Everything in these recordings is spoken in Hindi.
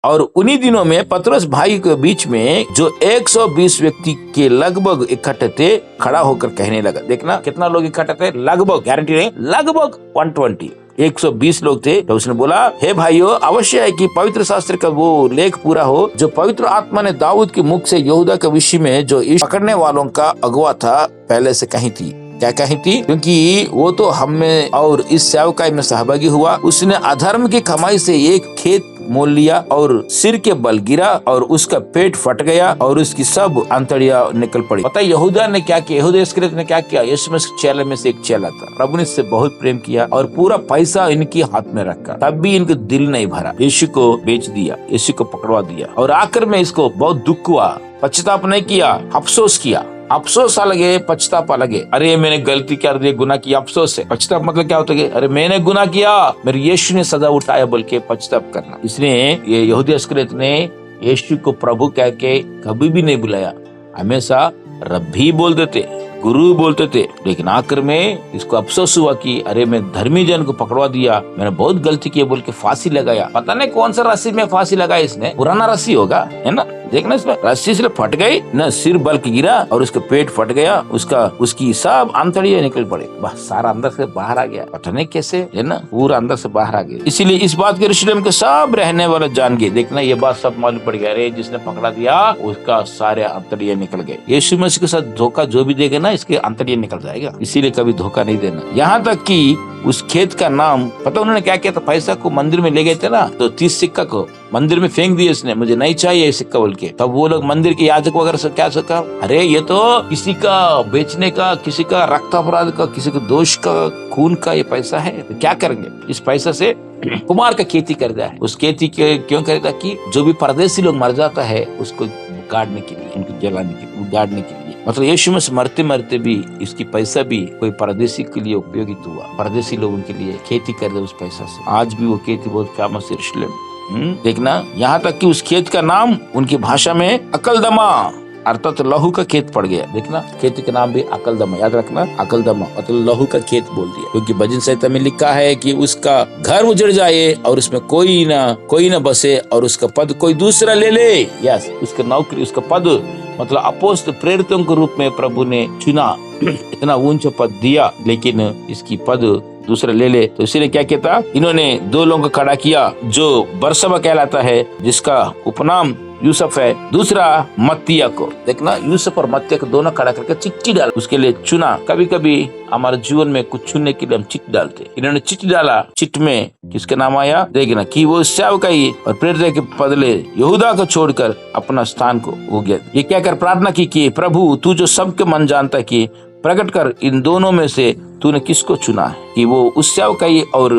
और उन्हीं दिनों में पतरस भाई के बीच में जो 120 व्यक्ति के लगभग इकट्ठे थे खड़ा होकर कहने लगा। देखना कितना लोग इकट्ठे थे, लगभग, गारंटी नहीं, लगभग 120, 120 लोग थे। तो उसने बोला, हे भाइयों, अवश्य है कि पवित्र शास्त्र का वो लेख पूरा हो जो पवित्र आत्मा ने दाऊद के मुख से यहूदा के विषय में जो इस पकड़ने वालों का अगुआ था पहले से कही थी। क्या कही थी? क्योंकि वो तो हम में और इस सेवकाई में सहभागी हुआ। उसने अधर्म की कमाई से एक खेत मोल लिया और सिर के बल गिरा और उसका पेट फट गया और उसकी सब अंतड़ियां निकल पड़ी। पता है यहूदा ने क्या किया? यहूदा इस्करियोत ने क्या किया? यीशु मसीह चेले में से एक चेला था। प्रभु ने इससे बहुत प्रेम किया और पूरा पैसा इनके हाथ में रखा, तब भी इनका दिल नहीं भरा। यीशु को बेच दिया, यीशु को पकड़वा दिया और आखिर में इसको बहुत दुख हुआ, पश्चाताप नहीं किया, अफसोस किया। अफसोस लगे, पछतापा लगे, अरे मैंने गलती कर दी, गुनाह किया, अफसोस है। पछताप मतलब क्या होता है? अरे मैंने गुनाह किया, मेरे यीशु ने सजा उठाया बोल के पछताप करना। इसलिए ये यहूदा इस्करियोत ने यीशु को प्रभु कह के कभी भी नहीं बुलाया, हमेशा रब्बी बोल देते, गुरु बोलते थे। लेकिन आखिर में इसको अफसोस हुआ कि अरे मैं धर्मी जन को पकड़वा दिया, मैंने बहुत गलती की बोल के फांसी लगाया। पता नहीं कौन सा रस्सी में फांसी लगाया इसने, पुराना रस्सी होगा, है ना? देखना इसमें रस्सी से फट गई ना, सिर बल के गिरा और उसका पेट फट गया, उसकी सब अंतड़ियां निकल पड़े, बस सारा अंदर से बाहर आ गया। पता नहीं कैसे, है ना, पूरा अंदर से बाहर आ गया। इसीलिए इस बात के यरूशलेम के सब रहने वाले जान गए। देखना ये बात सब मालूम पड़ गया, अरे जिसने पकड़ा दिया उसका सारे अंतड़ियां निकल गए। यीशु मसीह के साथ धोखा जो भी देगा ना, इसके अंतड़ियां निकल जाएगा। इसीलिए कभी धोखा नहीं देना। यहाँ तक कि उस खेत का नाम, पता उन्होंने क्या किया था? पैसा को मंदिर में ले गए थे ना, तो 30 सिक्का को मंदिर में फेंक दिए इसने, मुझे नहीं चाहिए सिक्का बोल के। तब वो लोग मंदिर के याजक वगैरह से क्या सोचा, अरे ये तो किसी का बेचने का, किसी का रक्त अपराध का, किसी का दोष का, खून का ये पैसा है, तो क्या करेंगे इस पैसा से? कुमार का खेती कर दिया है। उस खेती के क्यों करेगा कि जो भी परदेसी लोग मर जाता है उसको गाड़ने के लिए, उनको जलाने के लिए, गाड़ने के लिए। मतलब यीशु मसीह मरते मरते भी इसकी पैसा भी कोई परदेसी के लिए उपयोगित हुआ, परदेसी लोगों के लिए खेती कर दे उस पैसा से। आज भी वो खेती बहुत फेमस है यरूशलेम। देखना यहाँ तक कि उस खेत का नाम उनकी भाषा में अकलदमा अर्थात लहू का खेत पड़ गया। देखना खेती का नाम भी अकलदमा, याद रखना, अकलदमा मतलब लहू का खेत बोल दिया। क्योंकि भजन संहिता में लिखा है कि उसका घर उजड़ जाए और उसमें कोई न बसे और उसका पद कोई दूसरा ले ले। यस, उसका नौकरी, उसका पद मतलब अपोस्त प्रेरितों के रूप में प्रभु ने चुना, इतना ऊंचा पद दिया, लेकिन इसकी पद दूसरा ले ले। तो इसीलिए क्या कहता, इन्होंने दो लोगों को खड़ा किया, जो बरसबा कहलाता है, जिसका उपनाम यूसुफ है, दूसरा मत्तिया को। देखना यूसुफ और मत्तिया को दोनों खड़ा करके चिट्ठी डाल, उसके लिए चुना। कभी कभी हमारे जीवन में कुछ चुनने के लिए हम चिट्ठी डालते, इन्होंने चिट्ठी डाला। चिट्ठी में किसका नाम आया? देखना कि वो सेवकाई और प्रेरित के बदले यहूदा को छोड़कर अपना स्थान को हो गया। ये क्या कर प्रार्थना की कि प्रभु तू जो सबके मन जानता है कि प्रकट कर, इन दोनों में से तूने किसको चुना है कि वो उस सेवकाई और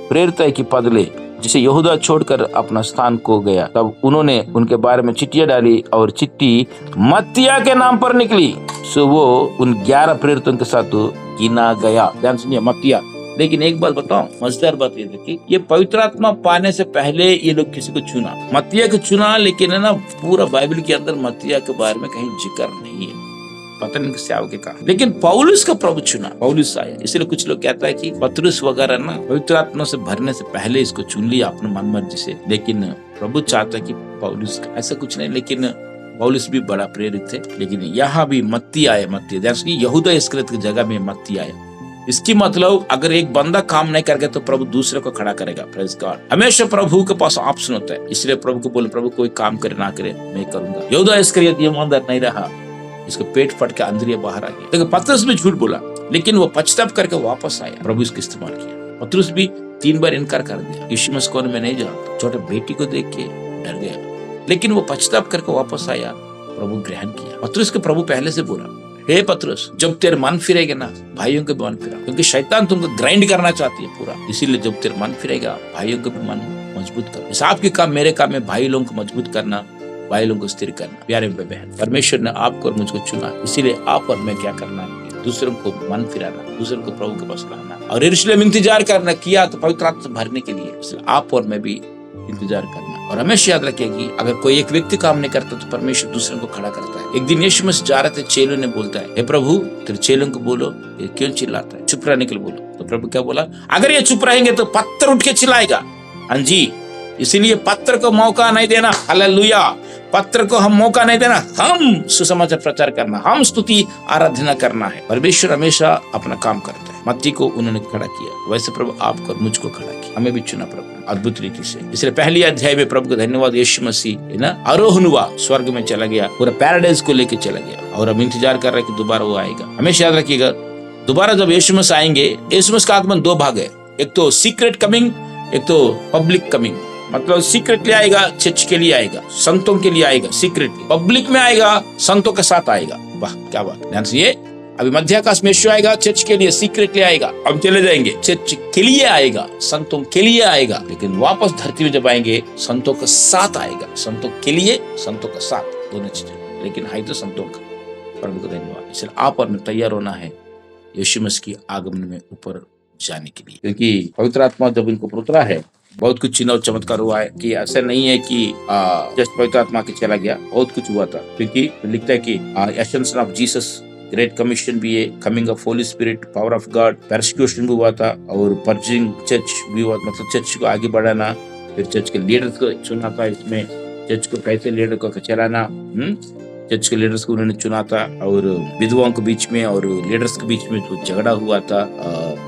प्रेरित की पद ले जिसे यहूदा छोड़कर अपना स्थान को गया। तब उन्होंने उनके बारे में चिट्ठियां डाली और चिट्ठी मत्तिया के नाम पर निकली। सो वो उन 11 प्रेरितों के साथ गिना गया। ध्यान सुनिए, मत्तिया। लेकिन एक बात बताऊं, मजेदार बात ये थी कि ये पवित्र आत्मा पाने से पहले ये लोग किसी को चुना, मत्तिया को चुना, लेकिन है ना पूरा बाइबल के अंदर मत्तिया के बारे में कहीं जिक्र नहीं है। पता नहीं किससे आगे कहा, लेकिन पौलुस का प्रभु चुना, पौलुस आया। इसलिए कुछ लोग कहता है कि पतरस वगैरह ना पवित्र आत्मा से भरने से पहले इसको चुन लिया अपने मन मर्जी से, लेकिन प्रभु चाहता कि पौलुस का ऐसा कुछ नहीं। लेकिन पौलुस भी बड़ा प्रेरित थे, लेकिन यहाँ भी मत्ती आया, मत्ती यहूदा इस्करियोत की जगह में मत्ती आया। इसकी मतलब अगर एक बंदा काम नहीं करेगा तो प्रभु दूसरे को खड़ा करेगा। Praise God. हमेशा प्रभु के पास ऑप्शन होता है, इसलिए प्रभु को बोले प्रभु कोई काम करे ना करे मैं करूंगा। यहूदा इस्करियोत ईमानदार नहीं रहा, इसको पेट फट के अंदरिया बाहर आ गया। लेकिन पतरस भी झूठ बोला, लेकिन वो पछताप करके वापस आया। प्रभु इसका इस्तेमाल किया। पतरस भी 3 बार इनकार कर दिया, यीशु मसीह कौन मैं नहीं जानता, छोटे बेटी को देख के डर गया, लेकिन वो पछताप करके वापस आया, प्रभु ग्रहण किया। पतरस के प्रभु पहले से बोला, हे पतरस जब तेरे मन फिरेगा ना भाइयों के मन फिरा, क्योंकि शैतान तुमको ग्राइंड करना चाहती है पूरा। इसीलिए जब तेरे मन फिरेगा भाइयों के भी मन मजबूत कर। इस आपके काम मेरे काम में भाई लोगों को मजबूत करना, भाई लोगों को स्थिर करना। प्यारे बहन, परमेश्वर ने आपको और मुझको चुना, इसीलिए आप और मैं क्या करना है, दूसरों को मन फिराना, दूसरों को प्रभु के पास लाना और यरूशलेम इंतजार करना। किया तो पवित्र आत्मा से भरने के लिए, इसलिए आप और मैं भी इंतजार करना। और हमेशा याद रखिए कि अगर कोई एक व्यक्ति काम नहीं करता तो परमेश्वर दूसरों को खड़ा करता है। एक दिन यीशु मसीह जा रहे थे, चेलों ने बोलता है, हे प्रभु तेरे चेलों को बोलो ये क्यों चिल्लाता है, चुप रहने के लिए बोलो। तो प्रभु क्या बोला, अगर ये चुप रहेंगे तो पत्थर उठ के चिल्लाएगा। हाँ जी, इसीलिए पत्र को मौका नहीं देना, हालेलुया। पत्र को हम मौका नहीं देना, हम सुसमाचार प्रचार करना, हम स्तुति आराधना करना है। परमेश्वर हमेशा अपना काम करता है। मत्ती को उन्होंने खड़ा किया, वैसे प्रभु आपको और मुझको खड़ा किया, हमें भी चुना प्रभु अद्भुत रीति से। इसलिए पहली अध्याय में प्रभु को धन्यवाद, यीशु मसीह है ना आरोहण हुआ, स्वर्ग में चला गया, पूरा पैराडाइज को लेके चला गया, और हम इंतजार कर रहे हैं कि दोबारा वो आएगा। हमेशा याद रखिएगा, दोबारा जब यीशु मसीह आएंगे, यीशु मसीह का आगमन दो भाग है, एक तो सीक्रेट कमिंग, एक तो पब्लिक कमिंग। मतलब सीक्रेटली आएगा, चर्च के लिए आएगा, संतों के लिए आएगा, सीक्रेटली। पब्लिक में आएगा, संतों के साथ आएगा। वाह क्या बात। ध्यान से, ये अभी मध्याकाश में यीशु आएगा, चर्च के लिए सीक्रेटली आएगा, हम चले जाएंगे, चर्च के लिए आएगा, संतों के लिए आएगा। लेकिन वापस धरती में जब आएंगे, संतों के साथ आएगा, संतों के लिए, संतों के साथ, दोनों चीजें। लेकिन है तो संतों का। प्रभु को धन्यवाद। इसलिए आप और मैं तैयार होना है यीशु मसीह की आगमन में ऊपर जाने के लिए, क्योंकि पवित्र आत्मा जब इनको उतरा है, बहुत कुछ चिन्ह और चमत्कार हुआ है। कि ऐसा नहीं है कि जस्ट पवित्र आत्मा के चला गया, बहुत कुछ हुआ था। क्योंकि लिखता है कि ascension of Jesus, great commission भी है, coming of Holi spirit, power of God, persecution भी हुआ था, और पर्जिंग चर्च भी हुआ, मतलब चर्च को आगे बढ़ाना, फिर चर्च के लीडर्स को चुना था। इसमें चर्च को कैसे लीडर को चलाना, चर्च के लीडर्स को उन्होंने चुना था, और विधवाओं के बीच में और लीडर्स के बीच में तो झगड़ा हुआ था।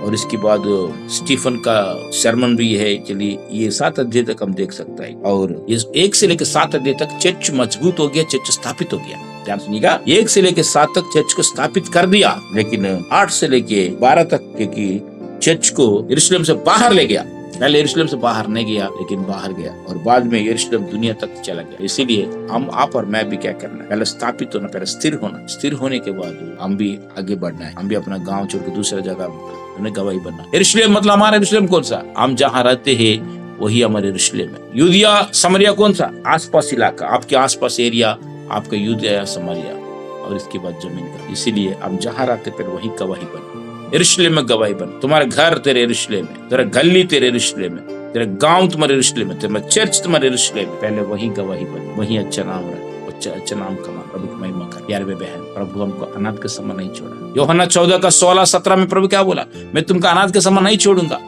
और इसके बाद स्टीफन का सरमन भी है। चलिए, ये 7 अध्याय तक हम देख सकते हैं, और ये 1 से लेकर 7 अध्याय तक चर्च मजबूत हो गया, चर्च स्थापित हो गया। ध्यान सुनिएगा, 1 से लेकर 7 तक चर्च को स्थापित कर दिया, लेकिन 8 से लेके 12 तक की चर्च को यरूशलेम से बाहर ले गया। पहले यरूशलेम से बाहर नहीं गया, लेकिन बाहर गया, और बाद में यरूशलेम दुनिया तक चला गया। इसीलिए हम, आप और मैं भी क्या करना है, पहले स्थापित होना, पहले स्थिर होना, स्थिर होने के बाद हम भी आगे बढ़ना है। हम भी अपना गांव छोड़ के दूसरे जगह गवाही बनना। यरूशलेम मतलब हमारा यरूशलेम कौन सा? हम जहाँ रहते हैं वही हमारे यरूशलेम है। यूदिया समरिया कौन सा? आसपास इलाका, आपके आसपास एरिया, आपका यूदिया समरिया, और इसके बाद जमीन का। इसीलिए हम जहाँ रहते फिर वही गवाही बन, यरूशलेम में गवाही बन। तुम्हारा घर तेरे यरूशलेम है, तेरा गली तेरे यरूशलेम है, तेरा गांव तुम्हारे यरूशलेम है, तेरा चर्च तुम्हारे यरूशलेम है। पहले वही गवाही बन, वही अच्छा नाम रख, अच्छा नाम कमा, प्रभु की महिमा कर। प्यारे बहन, प्रभु हमको अनाथ के समान नहीं छोड़ा। यूहन्ना 14 का 16-17 में प्रभु क्या बोला? मैं तुमको अनाथ के समान नहीं छोड़ूंगा,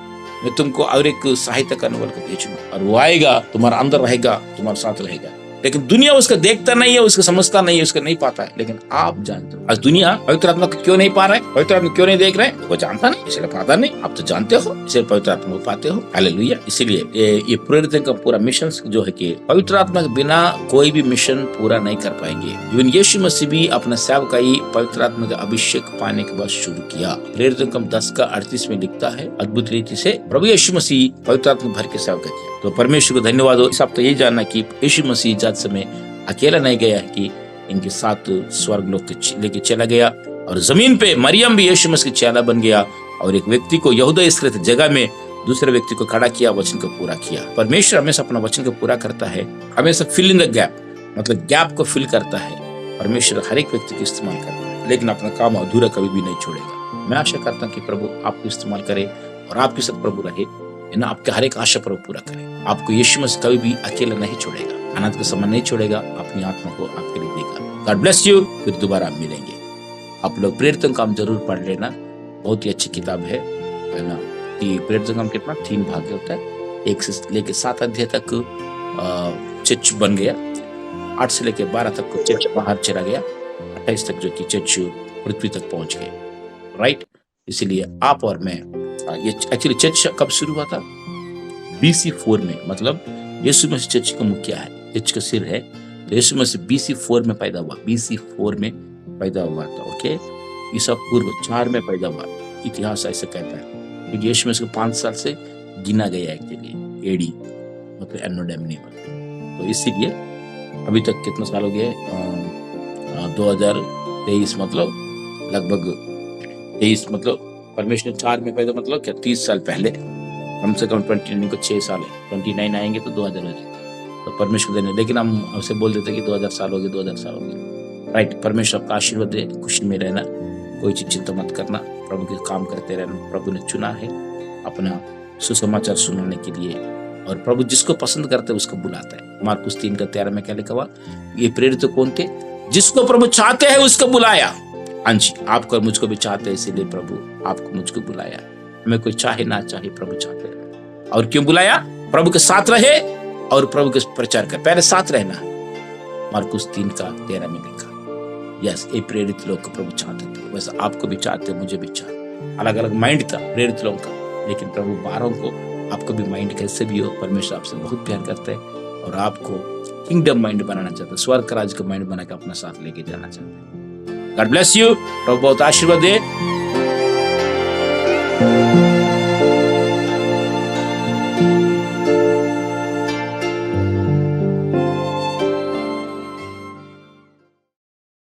मैं तुमको और एक सहायता करने वाले को भेजूंगा, और वो आएगा, तुम्हारा अंदर रहेगा, तुम्हारे साथ रहेगा। लेकिन दुनिया उसका देखता नहीं है, उसको समझता नहीं है, उसको नहीं पाता है। लेकिन आप जानते हो। आज दुनिया पवित्र आत्मा को क्यों नहीं पा रहा है, पवित्र आत्मा क्यों नहीं देख रहे हैं? वो जानता नहीं, इसलिए पाता नहीं। आप तो जानते हो, इसलिए पवित्र आत्मा को पाते हो। हालेलुया। इसीलिए ये प्रेरित का पूरा मिशन जो है कि पवित्र आत्मा के बिना कोई भी मिशन पूरा नहीं कर पाएंगे। इवन यीशु मसीह भी अपना सेवकाई पवित्र आत्मा का अभिषेक पाने के बाद शुरू किया। प्रेरित 10:38 में लिखता है, अद्भुत रीति से प्रभु यीशु मसीह पवित्र आत्मा भर के सेवका किया। तो परमेश्वर को धन्यवाद हो। सब तो यही जानना कि यीशु मसीह जात समय अकेला नहीं गया है, कि इनके साथ स्वर्ग लोक लेके चला गया, और जमीन पे मरियम भी यीशु मसीह की चेला बन गया, और एक व्यक्ति को यहूदा इस्करियोत जगह में दूसरे व्यक्ति को खड़ा किया, वचन को पूरा किया। परमेश्वर हमेशा अपना वचन को पूरा करता है, हमेशा फिल इन द गैप, मतलब गैप को फिल करता है। परमेश्वर हर एक व्यक्ति को इस्तेमाल करता है, लेकिन अपना काम अधूरा कभी भी नहीं छोड़ेगा। मैं आशा करता हूँ कि प्रभु आपको इस्तेमाल करे, और आपके साथ प्रभु रहे, ना आपके हर एक आशा प्रभु पूरा करे। आपको यीशु मसीह कभी भी अकेला नहीं छोड़ेगा, अनाथ का समान नहीं छोड़ेगा, अपनी आत्मा को आपके लिए देगा। God bless you. फिर दोबारा मिलेंगे। आप लोग प्रेरितों का जरूर पढ़ लेना, बहुत ही अच्छी किताब है ना। कि प्रेरितों का कितना 3 भाग होता है। 1 से लेके 7 अध्याय तक चर्च बन गया, 8 से लेके 12 तक चर्च बाहर चला गया, 28 तक जो कि चर्च पृथ्वी तक पहुंच गए। राइट। इसीलिए आप और मैं, ये एक्चुअली चर्च कब शुरू हुआ था? BC 4 में, मतलब यीशु मसीह चर्च का मुखिया है, चर्च का सिर है। तो यीशु मसीह BC 4 में पैदा हुआ, BC 4 में पैदा हुआ था। ओके, ईसा पूर्व 4 में पैदा हुआ, इतिहास ऐसा कहता है। क्योंकि यीशु मसीह को 5 साल से गिना गया एक्चुअली, AD मतलब एनो डोमिनी। तो इसीलिए अभी तक कितना साल हो गए? 2023, मतलब लगभग 23, मतलब परमेश्वर 4 में पैदा, मतलब क्या 30 साल पहले, कम से कम 29 को 6 साल है, 29 आएंगे तो 2000 हो जाए। तो परमेश्वर देने, लेकिन हम हमसे बोल देते कि 2000 साल हो गए, 2000 साल हो गए। राइट। परमेश्वर आपका आशीर्वाद दे, खुशी में रहना, कोई चीज चिंता मत करना, प्रभु के काम करते रहना। प्रभु ने चुना है अपना सुसमाचार सुनाने के लिए, और प्रभु जिसको पसंद करते है उसको बुलाता है। मार्कुस 3:13 में क्या लिखा हुआ? ये प्रेरित कौन थे? जिसको प्रभु चाहते हैं उसको बुलाया। हाँ जी, आपको और मुझको भी चाहते हैं, इसीलिए प्रभु आपको मुझको बुलाया। हमें कोई चाहे ना चाहे, प्रभु चाहते हैं। और क्यों बुलाया? प्रभु के साथ रहे, और प्रभु के प्रचार कर, पहले साथ रहना है। मार्कुस 3:13 में लिखा। यस, ये प्रेरित लोग को प्रभु चाहते थे, वैसे आपको भी चाहते, मुझे भी चाहते। अलग अलग माइंड था प्रेरित लोगों का, लेकिन प्रभु 12 को आपको भी माइंड कैसे भी हो, परमेश्वर आपसे बहुत प्यार करते हैं और आपको किंगडम माइंड बनाना चाहते हैं, स्वर्ग राज का माइंड बना के अपना साथ लेके जाना चाहते हैं। God bless you. प्रभु बहुत आशीर्वाद दे।